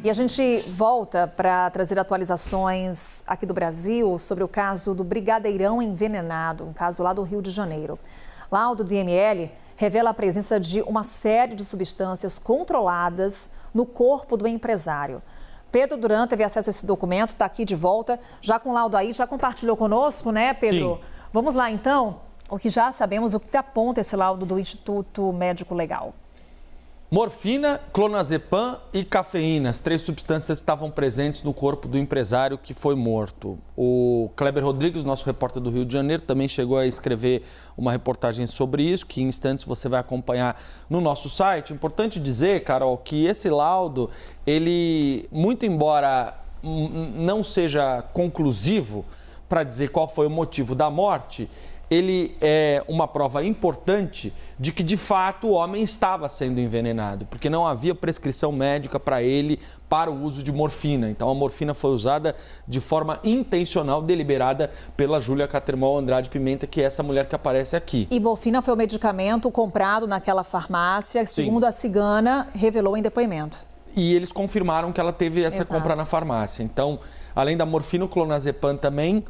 E a gente volta para trazer atualizações aqui do Brasil sobre o caso do brigadeirão envenenado, um caso lá do Rio de Janeiro. Laudo do IML revela a presença de uma série de substâncias controladas no corpo do empresário. Pedro Duran teve acesso a esse documento, está aqui de volta, já com o laudo aí, já compartilhou conosco, né, Pedro? Sim. Vamos lá, então, o que já sabemos, o que aponta esse laudo do Instituto Médico Legal. Morfina, clonazepam e cafeína, as três substâncias estavam presentes no corpo do empresário que foi morto. O Kleber Rodrigues, nosso repórter do Rio de Janeiro, também chegou a escrever uma reportagem sobre isso, que em instantes você vai acompanhar no nosso site. Importante dizer, Carol, que esse laudo, ele, muito embora não seja conclusivo para dizer qual foi o motivo da morte, ele é uma prova importante de que, de fato, o homem estava sendo envenenado, porque não havia prescrição médica para ele para o uso de morfina. Então, a morfina foi usada de forma intencional, deliberada pela Júlia Catermol Andrade Pimenta, que é essa mulher que aparece aqui. E morfina foi o medicamento comprado naquela farmácia, segundo a cigana revelou em depoimento. E eles confirmaram que ela teve essa compra na farmácia. Então, além da morfina, o clonazepam também.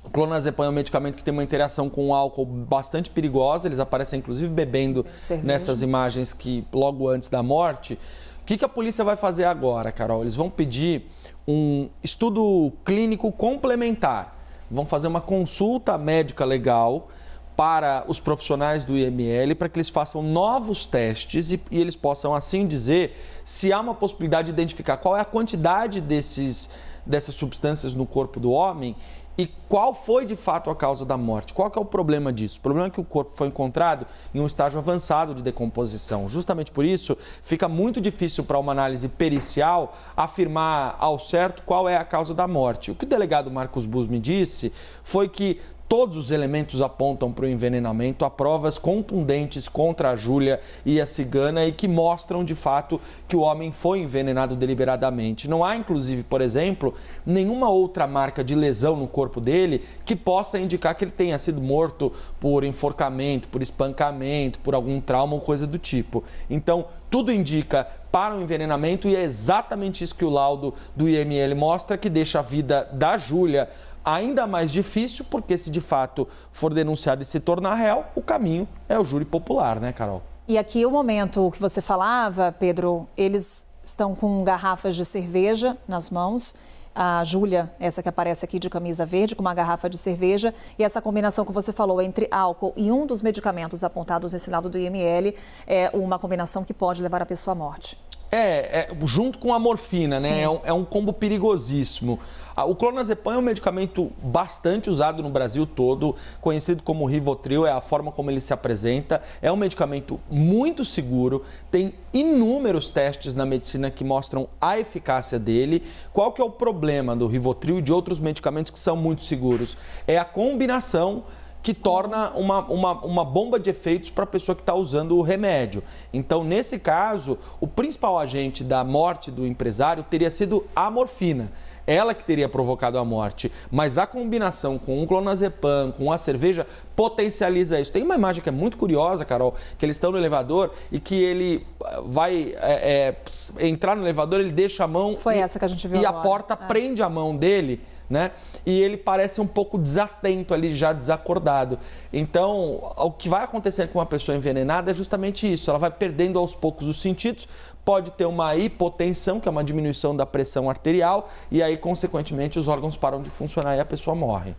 O clonazepam é um medicamento que tem uma interação com o álcool bastante perigosa, eles aparecem inclusive bebendo nessas imagens que logo antes da morte. O que a polícia vai fazer agora, Carol? Eles vão pedir um estudo clínico complementar, vão fazer uma consulta médica legal para os profissionais do IML, para que eles façam novos testes e eles possam assim dizer se há uma possibilidade de identificar qual é a quantidade dessas substâncias no corpo do homem e qual foi de fato a causa da morte. Qual que é o problema disso? O problema é que o corpo foi encontrado em um estágio avançado de decomposição. Justamente por isso, fica muito difícil para uma análise pericial afirmar ao certo qual é a causa da morte. O que o delegado Marcos Bus me disse foi que todos os elementos apontam para o envenenamento, há provas contundentes contra a Júlia e a cigana e que mostram de fato que o homem foi envenenado deliberadamente. Não há, inclusive, por exemplo, nenhuma outra marca de lesão no corpo dele que possa indicar que ele tenha sido morto por enforcamento, por espancamento, por algum trauma ou coisa do tipo. Então, tudo indica para o envenenamento e é exatamente isso que o laudo do IML mostra, que deixa a vida da Júlia ainda mais difícil, porque se de fato for denunciado e se tornar réu, o caminho é o júri popular, né, Carol? E aqui o momento que você falava, Pedro, eles estão com garrafas de cerveja nas mãos. A Júlia, essa que aparece aqui de camisa verde, com uma garrafa de cerveja. E essa combinação que você falou entre álcool e um dos medicamentos apontados nesse laudo do IML é uma combinação que pode levar a pessoa à morte. Junto com a morfina, né? É um combo perigosíssimo. O clonazepam é um medicamento bastante usado no Brasil todo, conhecido como Rivotril, é a forma como ele se apresenta. É um medicamento muito seguro, tem inúmeros testes na medicina que mostram a eficácia dele. Qual que é o problema do Rivotril e de outros medicamentos que são muito seguros? É a combinação que torna uma bomba de efeitos para a pessoa que está usando o remédio. Então, nesse caso, o principal agente da morte do empresário teria sido a morfina. Ela que teria provocado a morte, mas a combinação com o clonazepam, com a cerveja, potencializa isso. Tem uma imagem que é muito curiosa, Carol, que eles estão no elevador e que ele vai entrar no elevador, ele deixa a mão essa que a gente viu e agora. A porta prende a mão dele, né? E ele parece um pouco desatento ali, já desacordado. Então, o que vai acontecer com uma pessoa envenenada é justamente isso. Ela vai perdendo aos poucos os sentidos, pode ter uma hipotensão, que é uma diminuição da pressão arterial, e aí, consequentemente, os órgãos param de funcionar e a pessoa morre.